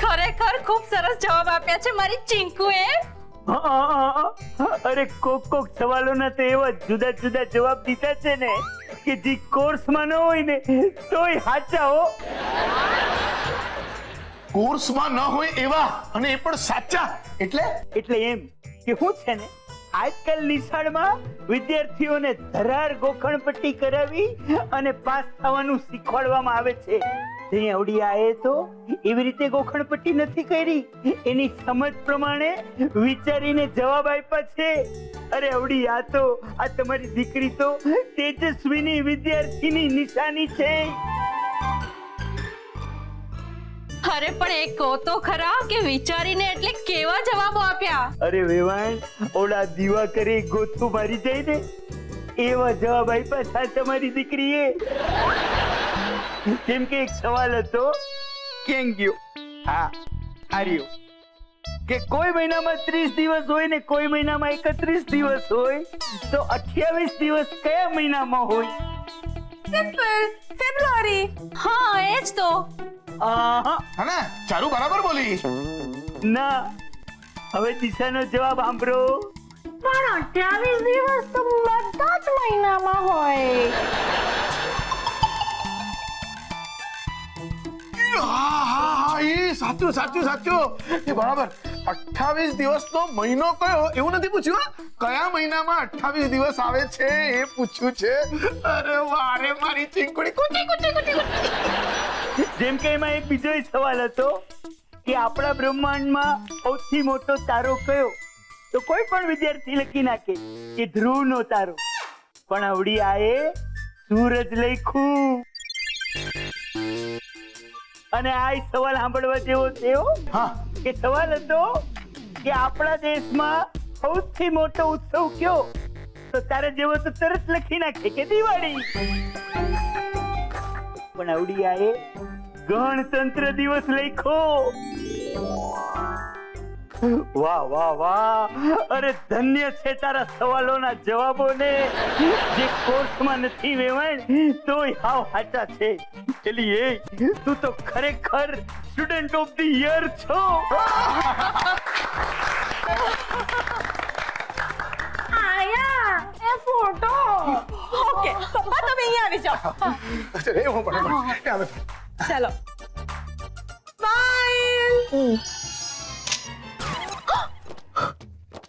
ખરેખર ખૂબ સરસ જવાબ આપ્યા છે મારી ચિંકુએ. અરે કોક સવાલોના તો એવા જુદા જુદા જવાબ દીધા છે ને કે જે કોર્સમાં ન હોય ને તોય સાચા હો. કોર્સમાં ન હોય એવા અને એ પણ સાચા એટલે એમ કે હું છે ને આજકાલ નિશાળમાં વિદ્યાર્થીઓને ધરાર ગોખણપટ્ટી કરાવી અને પાસ થવાનું શીખવાડવામાં આવે છે. આવડી આએ તો એવી રીતે ગોખણપટ્ટી નથી કરી, એની સમજ પ્રમાણે વિચારીને જવાબ આપ્યા છે. અરે આવડી આ તમારી દીકરી તો તેજસ્વીની વિદ્યાર્થીની નિશાની છે. અરે પણ એ કહો તો ખરા કે વિચારીને એટલે કેવા જવાબો આપ્યા? અરે વેવાણ ઓલા દીવા કરે ગોથું મારી જાય ને એવા જવાબ આપ્યા છે તમારી દીકરીએ. જેમ કે એક સવાલ હતો કેમ ગયો, હા આર્યો કે કોઈ મહિનામાં 30 દિવસ હોય ને કોઈ મહિનામાં 31 દિવસ હોય તો 28 દિવસ કયા મહિનામાં હોય? સિમ્પલ, ફેબ્રુઆરી. હા એ જ તો. હને ચારુ બરાબર બોલી. ના, હવે દિશાનો જવાબ સાંભળો. પણ 28 દિવસ તો બધા જ મહિનામાં હોય. હા એ સાચું એ બરાબર. 28 દિવસનો મહિનો કયો એવું નથી પૂછ્યું, કયા મહિનામાં 28 દિવસ આવે છે એ પૂછ્યું છે. અરે વારે મારી ચીંકુડી કુટી. જેમ કે એમાં એક બીજો સવાલ હતો કે આપણા બ્રહ્માંડમાં સૌથી મોટો તારો કયો? તો કોઈ પણ વિદ્યાર્થી લખી નાખે કે ધ્રુવનો તારો, પણ આવડી આએ સૂરજ લખ્યું. અને આ સવાલ સાંભળવા જેવો થયો. હા, કે સવાલ હતો કે આપણા દેશમાં સૌથી મોટો ઉત્સવ કયો? તો તારે જેવો તો તરત લખી નાખે કે દિવાળી. પણ આવડી આએ ગણતંત્ર દિવસ લખ્યો. વાહ. અરે ધન્ય છે તારા સવાલોના જવાબોને જે કોર્સમાં નથી વેવાણ તોય હાવ સાચા છે. ચલી તું તો ખરેખર સ્ટુડન્ટ ઓફ ધ યર છો. આયા એ ફોટો. ઓકે પપ્પા તમે અહીંયા આવી જાઓ. અરે હું પણ ચાલો સ્માઈલ.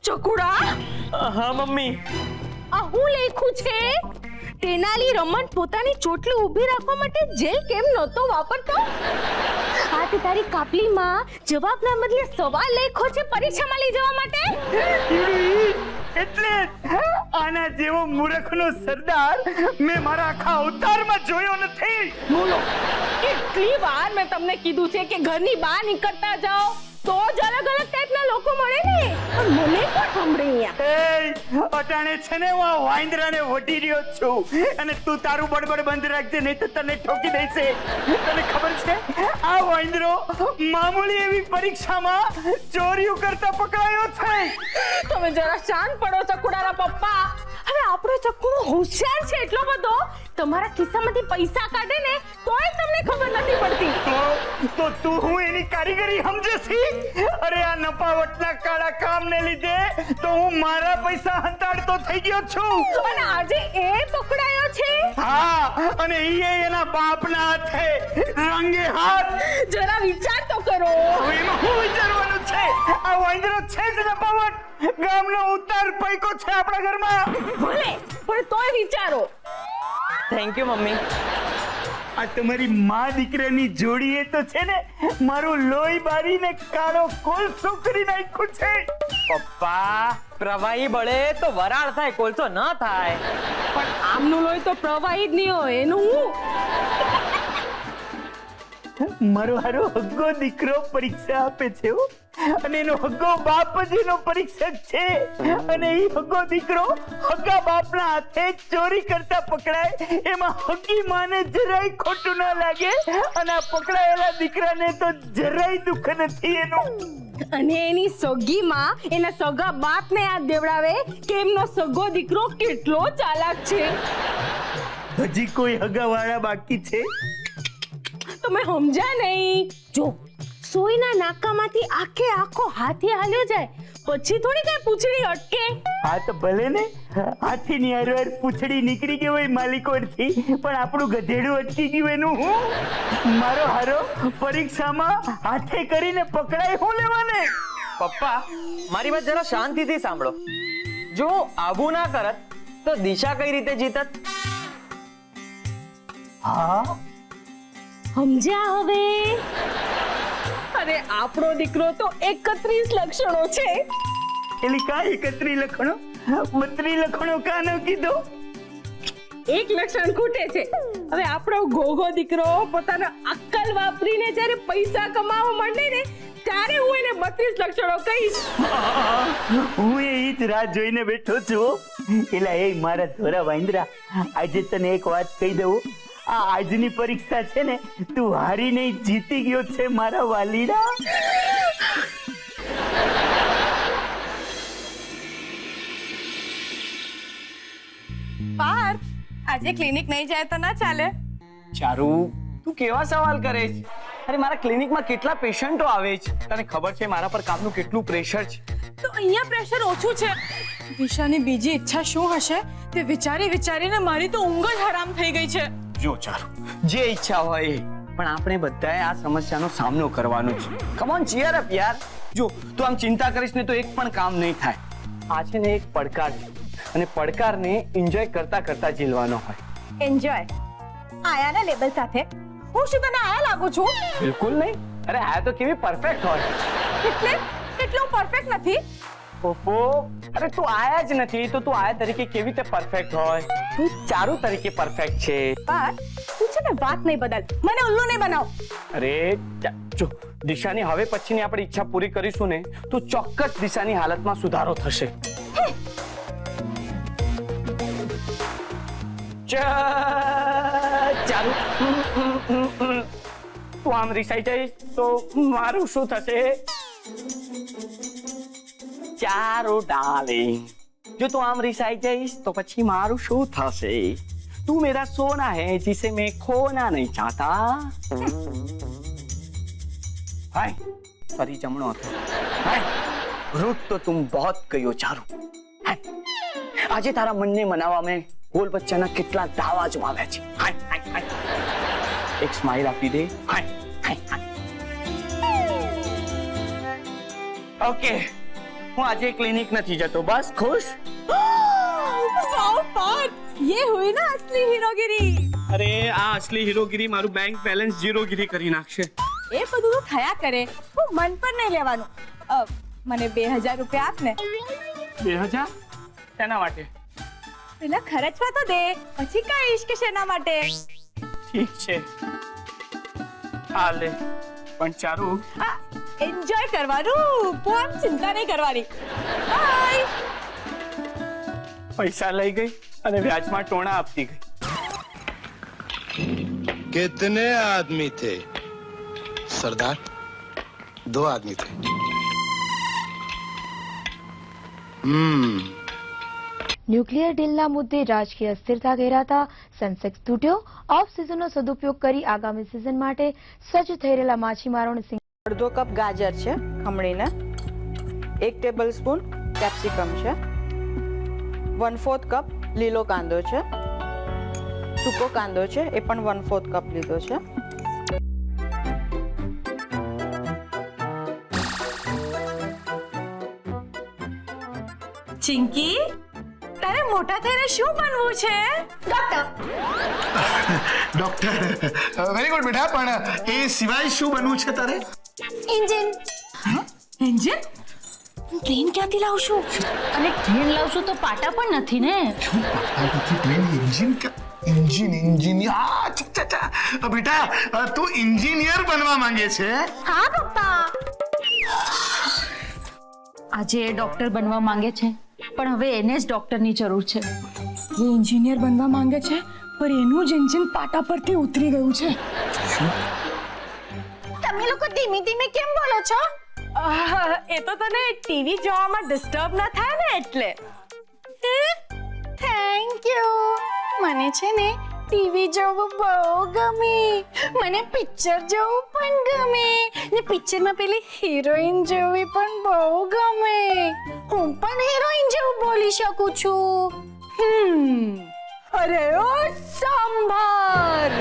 ચકુડા. હા મમ્મી. આ હું લખ્યું છે? તેનાલી રમણ પોતાની ચોટલી ઊભી રાખવા માટે જેલ કેમ નહોતો વાપરતો? આ તે તારી કાપલીમાં જવાબના બદલે સવાલ લખ્યો છે પરીક્ષામાં લઈ જવા માટે? એટલે આના જેવો મૂર્ખનો સરદાર મેં મારા આખા અવતારમાં જોયો નથી. બોલો, કેટલી વાર મેં તમને કીધું છે કે ઘરની બહાર નીકળતા જાઓ તો જ અલગ અલગ ટાઈપના લોકો મળે ને. પણ મને કોણ સાંભળે અહીંયા? અટાણે છે ને હું વાંદરાને વઢી રહ્યો છું અને તું તારું બડબડ બંધ રાખજે નહીં તો તને ઠોકી દેશે. તને ખબર છે આ વાંદરો મામૂલી એવી પરીક્ષામાં ચોરીઓ કરતા પકડાયો છે. તમે જરા શાંત પડો ચકુડાના પપ્પા. હવે આપણો ચકુડો હોશિયાર છે એટલો બધો તમારા ખિસ્સામાંથી પૈસા કાઢે ને તોય તમને ખબર નથી પડતી. તો તું હું એની કારીગરી સમજે છી? અરે આ નપાવટના કાળા કામને લીધે તો હું મારા પૈસા હંતાડતો થઈ ગયો છું. અને આજે એ પકડાયો છે? હા, અને ઈ એના બાપના હાથે રંગે હાથ. જરા વિચાર તો કરો. હવે એમાં શું વિચારવાનું છે? આ વાંદરો છે જ નપાવટ. ગામનો ઉતાર પૈકો છે આપણા ઘરમાં. ભલે, પણ તોય વિચારો. Thank you mummy. આ તમારી માં દીકરાની જોડીએ તો છે ને મારું લોહી બારીને કાળો કોલસો કરી નાખ્યું છે. પપ્પા, પ્રવાહી બળે તો વરાળ થાય, કોલસો ન થાય. પણ આમનું લોહી તો પ્રવાહી જ નહીં હોય એનું હું. મારો હારો હગ્ગો દીકરો પરીક્ષા આપે છે અને એનો હગ્ગો બાપ જ એનો પરીક્ષક છે અને એ હગ્ગો દીકરો હગ્ગા બાપના હાથે ચોરી કરતા પકડાય એમાં હગ્ગી માને જરાય ખોટું ના લાગે અને આ પકડાયેલા દીકરાને તો જરાય દુઃખ નથી એનું. અને એની સગી માં એના સગા બાપને યાદ દેવડાવે કે એમનો સગો દીકરો કેટલો ચાલાક છે. હજી કોઈ હગાવાળા બાકી છે? તમે સમજ્યા નહીં. જો સોયના નાકામાંથી આખે આખો હાથી હાલ્યો જાય પછી થોડી કઈ પૂછડી અટકે. હા તો ભલે ને, હાથીની હારવાર પૂંછડી નીકળી ગઈ હોય માલિકોડથી, પણ આપણું ગધેડું અટકી ગયું એનું હું? મારો હારો પરીક્ષામાં હાથે કરીને પકડાય હું લેવાને? પપ્પા મારી વાત જરા શાંતિથી સાંભળો. જો આવું ના કરત તો દિશા કઈ રીતે જીતત? હા સમજ્યા હવે? અરે આપણો દીકરો તો 31 લક્ષણો છે. એલી કા 31 લખણો? 32 લખણો કા ન કીધો? એક લક્ષણ ખૂટે છે. હવે આપણો ગોગો દીકરો પોતાનો અક્કલ વાપરીને જ્યારે પૈસા કમાવા માંડે ને ત્યારે હું એને 32 લક્ષણો કહીશ. હું એ જ રાહ જોઈને બેઠો છું. એલા એ મારા ધોરા વાંદરા, આજે તને એક વાત કહી દઉં. આ આજની પરીક્ષા છે ને, તું હારી નહીં જીતી ગયો છે મારા વાલીડા. પાર આજે ક્લિનિક નહીં જાય તો ના ચાલે. ચારુ તું કેવા સવાલ કરે છે? અરે મારા ક્લિનિકમાં કેટલા પેશન્ટો આવે છે, તને ખબર છે મારા પર કામનું કેટલું પ્રેશર છે. તો અહીંયા પ્રેશર ઓછું છે. દિશાની બીજી ઈચ્છા શું હશે તે વિચારી વિચારીને મારી તો ઊંઘ જ હરામ થઈ ગઈ છે. જો ચારુ, જે ઈચ્છા હોય એ, પણ આપણે બધાએ આ સમસ્યાનો સામનો કરવાનો છે. કમ ઓન ચીયર અપ યાર. જો તું આમ ચિંતા કરીશ ને તો એક પણ કામ નહીં થાય. આ છે ને એક પડકાર છે, અને પડકારને એન્જોય કરતા કરતા ઝીલવાનો હોય. એન્જોય આયાના લેબલ સાથે હું શું તને આયા લાગુ છું? બિલકુલ નહીં. અરે આ તો કેવી પરફેક્ટ હોય. એટલે હું પરફેક્ટ નથી. ઓફો, અરે તું આયા જ નથી તો તું આયા તરીકે કેવી રીતે પરફેક્ટ હોય? તું ચારુ તરીકે પરફેક્ટ છે. પાર તું છે ને વાત નહીં બદલ, મને ઉલ્લુ નહીં બનાવ. અરે જો દિશાની હવે પછીની આપણી ઈચ્છા પૂરી કરીશું ને તો ચોક્કસ દિશાની હાલતમાં સુધારો થશે. ચાલુ તું આમ રિસાઈ જઈશ તો મારું શું થશે? ચારો ડાર્લિંગ, જો તું આમ રિસાઈ જઈશ તો પછી મારું શું થશે? તું મેરા સોના है जिसे मैं खोना नहीं चाहता. हाय सॉरी जमणो હતો. हाय રૂટ તો તું बहुत કયો ચારુ. આજે તારા મનને મનાવવા મેં ગોલ બચ્ચાના કેટલા દાવા જમાવ્યા છે. હાય હાય હાય, એક સ્માઈલ આપી દે. હાય હાય હાય. ઓકે, હું આજે ક્લિનિક નથી જતો, બસ ખુશ. વાવ પાર, ये हुई ना असली हीरोगिरी. અરે આ અસલી હીરોગીરી મારું બેંક બેલેન્સ ઝીરોગીરી કરી નાખશે. એ બધું તો થયા કરે, હું મન પર નહીં લેવાનું. મને 2000 રૂપિયા આપ ને. 2000 તેના માટે? પેલા ખર્ચવા તો દે, પછી કહીશ કે શેના માટે. ઠીક છે, હાલે. પણ ચારુ એન્જોય કરવાનું, કોઈ ચિંતા નહીં કરવાની. બાય. પૈસા લઈ ગઈ અને વ્યાજમાં ટોણા આપતી ગઈ. कितने आदमी थे सरदार? 2 आदमी थे. ન્યુક્લિયર ડીલના મુદ્દે રાજકીય અસ્થિરતા ઘેરાતા સેન્સેક્સ તૂટ્યો. ઓફ સિઝનનો સદુપયોગ કરી આગામી સિઝન માટે સજ્જ થઈ રહેલા માછીમારોને અડધો કપ ગાજર છે ખમણીને, 1 ટેબલ સ્પૂન કેપ્સિકમ છે, 1/4 કપ લીલો કાંદો છે, સૂકો કાંદો છે એ પણ 1/4 કપ લીધો છે. ચિંકી, તારે મોટા થઈને શું બનવું છે? ડોક્ટર વેરી ગુડ બેટા, પણ એ સિવાય શું બનવું છે તારે? એન્જિન. એન્જિન? ટ્રેન ક્યાંથી લાવશું? અને ટ્રેન લાવશું તો પાટા પણ નથી ને. એન્જિન બેટા, તું એન્જિનિયર બનવા માંગે છે? હા પપ્પા. આજે એ ડોક્ટર બનવા માંગે છે, પણ હવે એને જ ડોક્ટરની જરૂર છે. એ એન્જિનિયર બનવા માંગે છે, પણ એનું જ એન્જિન પાટા પરથી ઉતરી ગયું છે. તમે લોકો ધીમે ધીમે કેમ બોલો છો? એ તો તને ટીવી જોવામાં ડિસ્ટર્બ ના થાય ને એટલે. Thank you. મને છે ને ટીવી જોવું બહુ ગમે, મને પિક્ચર જોવું પણ ગમે ને પિક્ચરમાં પેલી હિરોઈન જોવી પણ બહુ ગમે. હું પણ હિરોઈન જેવું બોલી શકું છું. अरे ओ सांभर,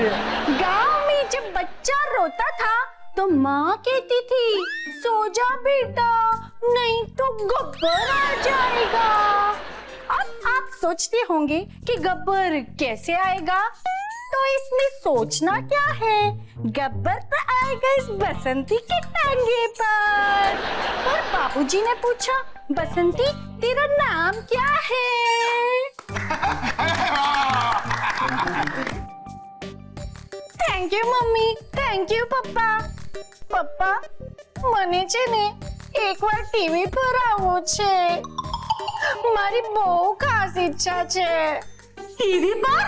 गांव में जब बच्चा रोता था तो माँ कहती थी सो जा बेटा नहीं तो गब्बर आ जाएगा. अब आप सोचते होंगे कि गब्बर कैसे आएगा, तो इसमें सोचना क्या है, गब्बर तो आएगा इस बसंती के टांगे पर. और बाबूजी ने पूछा बसंती तेरा नाम क्या है. Thank you mummy, thank you પપ્પા. પપ્પા, મને છે ને એકવાર ટીવી પર આવવું છે. મારી બહુ ખાસ ઈચ્છા છે. ટીવી પર?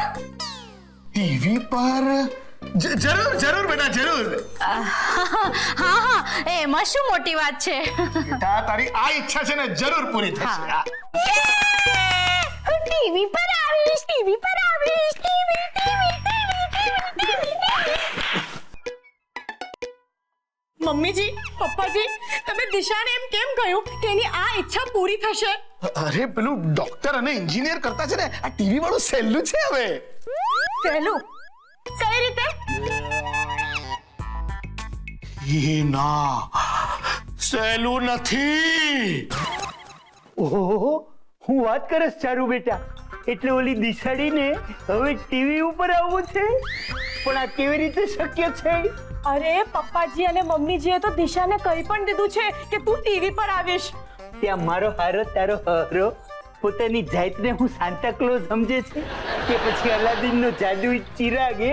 ટીવી પર જરૂર જરૂર બેટા જરૂર. હા, એમાં શું મોટી વાત છે. બેટા તારી આ ઈચ્છા છે ને જરૂર પૂરી થશે. હું ટીવી પર આવીશ, ટીવી પર આવીશ, ટીવી ટીવી મમ્મીજી, પપ્પાજી, તમે દિશાને એમ કેમ કહ્યું કે એની આ ઈચ્છા પૂરી થશે? અરે પેલું ડોક્ટર અને એન્જિનિયર કરતા છે ને આ ટીવી વાળું સહેલું છે. હવે સહેલું કઈ રીતે? એ ના, સહેલું નથી. ઓહો, હું વાત કરસ ચારુ બેટા. એટલે ઓલી દિશાડીને હવે ટીવી ઉપર આવવું છે, પણ આ કેવી રીતે શક્ય છે? અરે પપ્પાજી અને મમ્મીજીએ તો દિશાને કહી પણ દીધું છે કે તું ટીવી પર આવીશ. ત્યાં મારો હારો તારો હારો પોતાની જાતને હું સાન્તા ક્લોઝ સમજે છે કે પછી અલાદીનનો જાદુઈ ચિરાગ?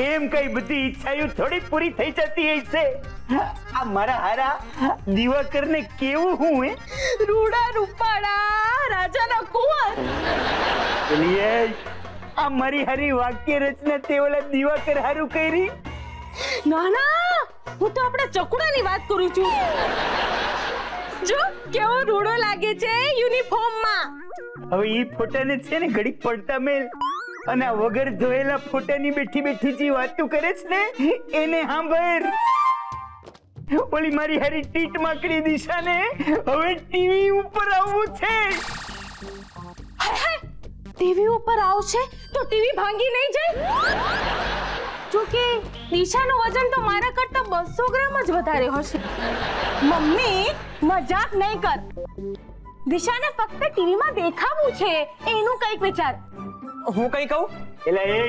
એમ કઈ બધી ઈચ્છાઓ થોડી પૂરી થઈ જતી હશે. આ મારા હારા દિવાકરને કેવું હું રૂડા રૂપાળા રાજાના કુંવર. એલીએ આ મારી હારી વાક્ય રચના તે ઓલા દિવાકર હારું કરી? ના ના, હું તો આપણા ચકુડાની વાત કરું છું. જો કેવો રૂડો લાગે છે યુનિફોર્મમાં. હવે ઈ ફોટાને છે ને ઘડી પડતા મેલ અને આ વગર ધોયેલા ફોટાની બેઠી બેઠી જે વાતો કરે છે ને એને સાંભળ. ઓલી મારી હારી ટીટ માકડી દિશાને હવે ટીવી ઉપર આવવું છે. ટીવી ઉપર આવશે તો ટીવી ભાંગી નહીં જાય? જો કે દિશાનું વજન તો મારા કરતા 200 ગ્રામ જ વધારે હશે. મમ્મી, મજાક નહીં કર. દિશાને ફક્ત ટીવીમાં દેખાવું છે, એનું કંઈક વિચાર. હું કઈ કહું? એલા એ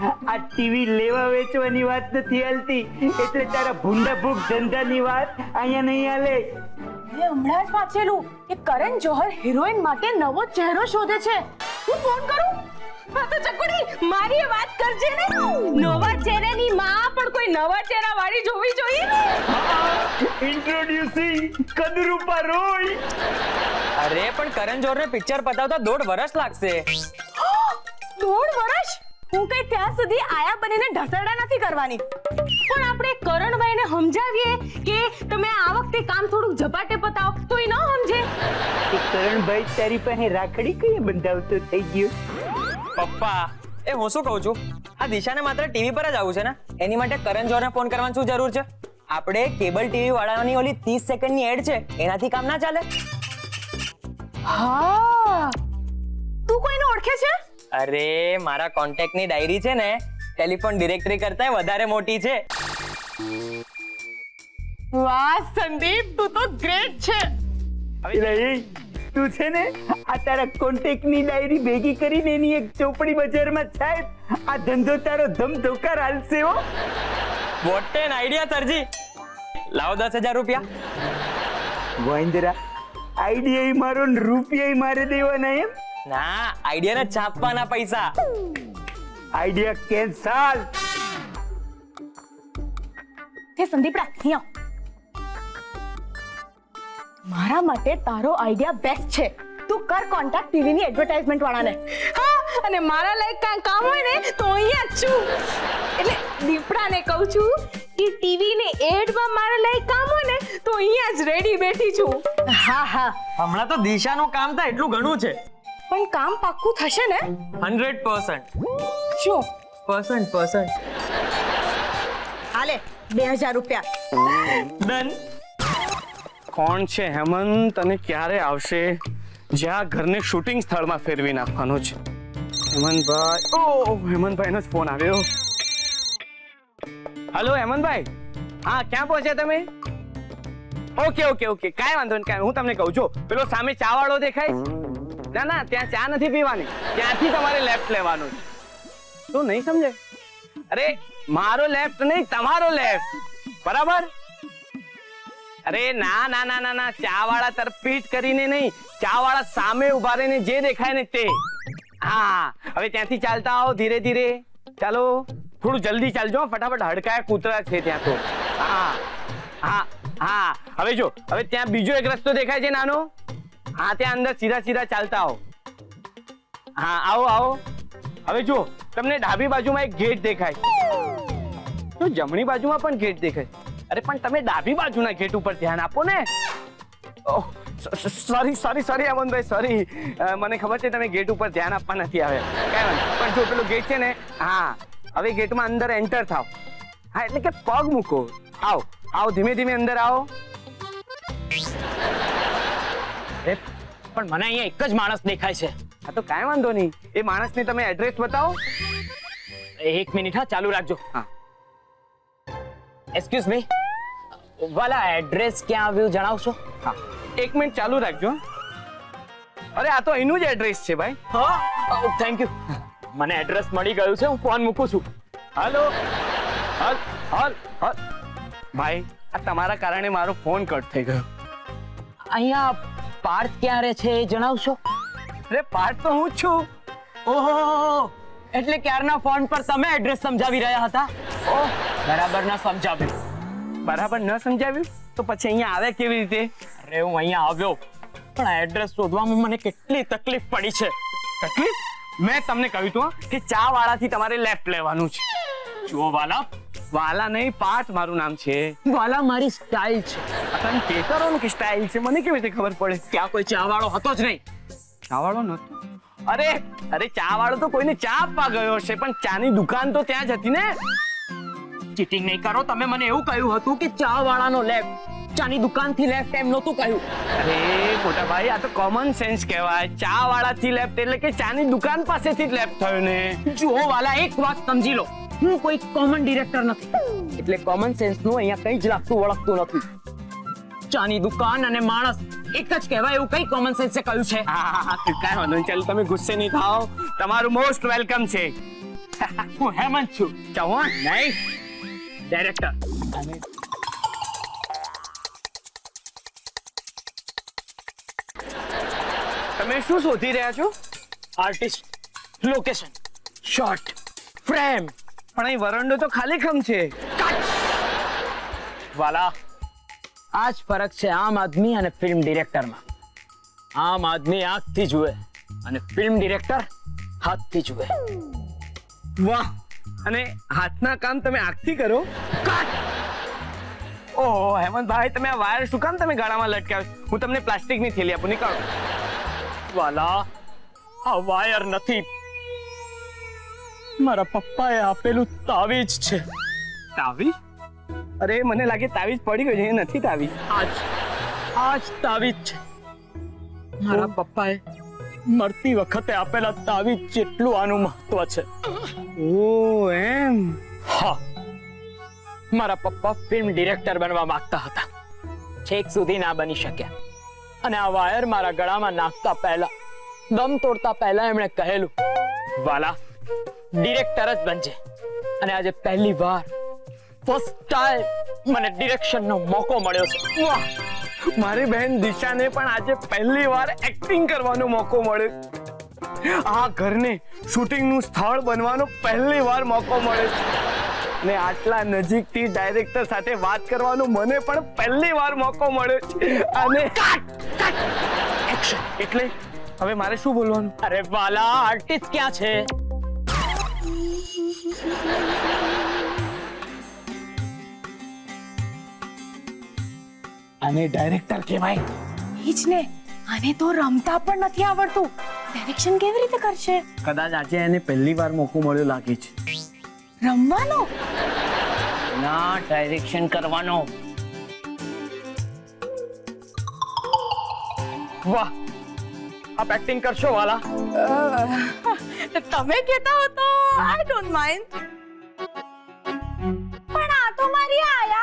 આ ટીવી લેવા વેચવાની વાત નથી હાલતી, એટલે તારા ભૂંડા ભૂખ ધંધાની વાત અહીંયા નહીં હાલે. મેં હમણાં જ વાંચેલું કે કરણ જોહર હિરોઈન માટે નવો ચહેરો શોધે છે. હું ફોન કરું? હા તો ચકુડી, મારી વાત કરજે ને. નવા ચહેરાની માં પણ કોઈ નવા ચહેરા વાળી જોવી જોઈએ ને. ઇન્ટ્રોડ્યુસિંગ કદરૂપા રોય. અરે પણ કરણ જોહરને પિક્ચર પતાવતા 1.5 વર્ષ લાગશે. 1.5 વર્ષ? હું કઈ ત્યાં સુધી આયા બનીને ઢસરડા નથી કરવાની. પણ આપણે કરણભાઈને સમજાવીએ કે તમે આ વખતે કામ થોડુંક ઝપાટે પતાવો તો એ ન સમજે. કરણભાઈ તારી પાસે રાખડી કઈ બંધાવતો થઈ ગયો? પપ્પા, એ હું શું કહું છું, આ દિશાને માત્ર ટીવી પર જ આવું છે ને, એની માટે કરણ જોહરને ફોન કરવાની શું જરૂર છે? આપણે કેબલ ટીવી વાળાની ઓલી 30 સેકન્ડની એડ છે, એનાથી કામ ના ચાલે? હા, તું કોઈને ઓળખે છે? અરે મારા કોન્ટેક્ટની ડાયરી છે ને ટેલિફોન ડિરેક્ટરી કરતા વધારે મોટી છે. વાહ સંદીપ, તું તો ગ્રેટ છે. એટલે એ તું છે ને આ તારા કોન્ટેક્ટની ડાયરી ભેગી કરીને એની એક ચોપડી બજારમાં છાપ. આ ધંધો તારો ધમધોકાર હાલશે હો. વોટ એન આઈડિયા સરજી. લાવો 10,000 રૂપિયા. ગોવિંદરા, આઈડિયા મારો ને રૂપિયા મારે દેવાના એમ? ના, આઈડિયાને છાપવાના પૈસા. Idea cancel. હે સંદીપડા, અહીંયા મારા માટે તારો આઈડિયા બેસ્ટ છે. તું કર કોન્ટેક્ટ ટીવી ની એડવર્ટાઇઝમેન્ટ વાળાને. હા, અને મારા લાયક કાંઈ કામ હોય ને તો અહીંયા જ છું. એટલે દીપડાને કહું છું કે ટીવી ની એડમાં મારા લાયક કામ હોય ને તો અહીંયા જ રેડી બેઠી છું. હા હા, હમણાં તો દિશાનું કામ થાય એટલું ઘણું છે. પણ કામ પાક્કું થશે ને? 100%. શું? percent. હાલે 2000 રૂપિયા. Done. કોણ છે હેમંત અને ક્યારે આવશે જ્યાં ઘરને શૂટિંગ સ્થળમાં ફેરવી નાખવાનો છે? હેમંતભાઈ, ઓ હેમંતભાઈનો જ ફોન આવ્યો. હેલો હેમંતભાઈ, હા ક્યાં પહોંચ્યા તમે? ઓકે કાંઈ વાંધો નહીં, કાંઈ હું તમને કહું છું, પેલો સામે ચા વાળો દેખાય? ના ત્યાં ચા નથી પીવાની, ત્યાંથી તમારે લેફ્ટ લેવાનું છે. તું નહીં સમજે? અરે મારો લેફ્ટ નહીં, તમારો લેફ્ટ, બરાબર? અરે ના ચા વાળા તરફ પીઠ કરીને નહીં, ચા વાળા સામે ઉભા રહીને જે દેખાય ને તે. હા હવે ત્યાંથી ચાલતા આવો ધીરે ધીરે. ચાલો થોડું જલ્દી ચાલજો, ફટાફટ, હડકાયા કૂતરા છે ત્યાં તો. હા હવે જો, હવે ત્યાં બીજો એક રસ્તો દેખાય છે નાનો, હા ત્યાં અંદર સીધા ચાલતા આવો. હા આવો. હવે જો તમને ડાબી બાજુમાં એક ગેટ દેખાય, તો જમણી બાજુમાં પણ ગેટ દેખાય. અરે પણ તમે ડાબી બાજુના ગેટ ઉપર ધ્યાન આપો ને. સોરી અમનભાઈ, સોરી, મને ખબર છે તમે ગેટ ઉપર ધ્યાન આપવા નથી આવ્યા, કાંઈ વાંધો. પણ જો પેલો ગેટ છે ને, હા હવે ગેટમાં અંદર એન્ટર થાવ. હા એટલે કે પગ મૂકો. આવો ધીમે ધીમે અંદર આવો. પણ મને અહીંયા એક જ માણસ દેખાય છે. હા તો કાંઈ વાંધો નહીં, એ માણસને તમે એડ્રેસ બતાવો. એક મિનિટ, હા ચાલુ રાખજો. હા એક્સક્યુઝ મી, વાલા એડ્રેસ ક્યાં આવ્યું જણાવશો? હા એક મિનિટ ચાલુ રાખજો. અરે આ તો એનું જ એડ્રેસ છે ભાઈ. હા થેન્ક યુ, મને એડ્રેસ મળી ગયું છે, હું ફોન મૂકું છું. હાલો હાલ ભાઈ, આ તમારા કારણે મારો ફોન કટ થઈ ગયો. અહીંયા પાર્થ ક્યાં રહે છે એ જણાવશો? અરે પાર્થ તો હું જ છું. ઓહો, એટલે ક્યારના ફોન પર તમે એડ્રેસ સમજાવી રહ્યા હતા? ઓહ, બરાબર ન સમજાવ્યું. બરાબર ન સમજાવ્યું તો પછી અહીંયા આવે કેવી રીતે? અરે હું અહીંયા આવ્યો, પણ આ એડ્રેસ શોધવામાં મને કેટલી તકલીફ પડી છે. તકલીફ? મેં તમને કહ્યું હતું કે ચા વાળાથી તમારે લેફ્ટ લેવાનું છે. જુઓ વાલા નહીં, પાર્થ મારું નામ છે. વાલા મારી સ્ટાઇલ છે. તમે કેતરો કે સ્ટાઇલ છે, મને કેવી રીતે ખબર પડે? ત્યાં કોઈ ચા વાળો હતો જ નહીં. ચા વાળો નતો? અરે ચા વાળો તો કોઈને ચા આપવા ગયો હશે, પણ ચાની દુકાન તો ત્યાં જ હતી ને. ચીટિંગ નહીં કરો, તમે મને એવું કહ્યું હતું કે ચા વાળાનો લેફ્ટ, ચાની દુકાનથી લેફ્ટ એમ નહોતું કહ્યું. અરે મોટા ભાઈ, આ તો કોમન સેન્સ કહેવાય. ચા વાળાથી લેફ્ટ એટલે કે ચાની દુકાન પાસેથી જ લેફ્ટ થયો ને. જુઓ વાલા, એક વાત સમજી લો, હું કોઈ કોમન ડિરેક્ટર નથી, એટલે કોમન સેન્સ નું અહીંયા કઈ જ લાગતું વળગતું નથી. ચાની દુકાન અને માણસ એક જ કહેવાય એવું કઈ કોમન સેન્સે કહ્યું છે? હા કાંઈ વાંધો નહીં, ચાલો તમે ગુસ્સે નહીં થાઓ, તમારું મોસ્ટ વેલકમ છે. હું હેમંત છું. ચૌહાણ નહીં, ડાયરેક્ટર. તમે શું શોધી રહ્યા છો? Artist, location, shot, frame. પણ અહીં વરંડો તો ખાલીખમ છે. વાલા, આ જ ફરક છે આમ આદમી અને ફિલ્મ ડિરેક્ટરમાં. આમ આદમી આંખથી જુએ અને ફિલ્મ ડિરેક્ટર હાથથી જુએ. વાહ, અને હાથના કામ તમે આંખથી કરો? ઓહો હેમંતભાઈ, તમે આ વાયર શું કામ તમે ગળામાં લટકાવ્યો? હું તમને પ્લાસ્ટિકની થેલી આપું, નીકળો. વાલા, આ વાયર નથી, મારા પપ્પાએ આપેલું તાવીજ છે. તાવીજ? અરે મને લાગે તાવીજ પડી ગયો છે. એ નથી તાવીજ. આજ તાવીજ છે. મારા પપ્પાએ મરતી વખતે આપેલા તાવીજ જેટલું આનું મહત્વ છે. ઓ એમ? હા, મારા પપ્પા ફિલ્મ ડિરેક્ટર બનવા માંગતા હતા, છેક સુધી ના બની શક્યા. અને આ વાયર મારા ગળામાં નાખતા પહેલા, દમ તોડતા પહેલા એમણે કહેલું, વાલા ડિરેક્ટર જ બનજે. અને આજે પહેલી વાર, ફર્સ્ટ ટાઈમ મને ડિરેક્શનનો મોકો મળ્યો છે. વાહ, મારી બહેન દિશાને પણ આજે પહેલી વાર એક્ટિંગ કરવાનો મોકો મળ્યો. આ ઘરને શૂટિંગનું સ્થળ બનવાનો પહેલી વાર મોકો મળ્યો છે. ને આટલા નજીકથી ડાયરેક્ટર સાથે વાત કરવાનો મને પણ પહેલી વાર મોકો મળ્યો છે. અને એક્શન એટલે હવે મારે શું બોલવાનું? અરે વાલા, આર્ટિસ્ટ ક્યાં છે? આને ડાયરેક્ટર કહેવાય. ઈ જ ને, આને તો રમતા પણ નથી આવડતું, ડાયરેક્શન કેવી રીતે કરશે? કદાચ આજે એને પહેલી વાર મોકો મળ્યો લાગે છે. રમવાનો? ના, ડાયરેક્શન કરવાનો. વાહ, આપ એક્ટિંગ કરશો વાલા? તમે કહેતા હો તો આઈ ડોન્ટ માઇન્ડ. પણ આ તો મારી આયા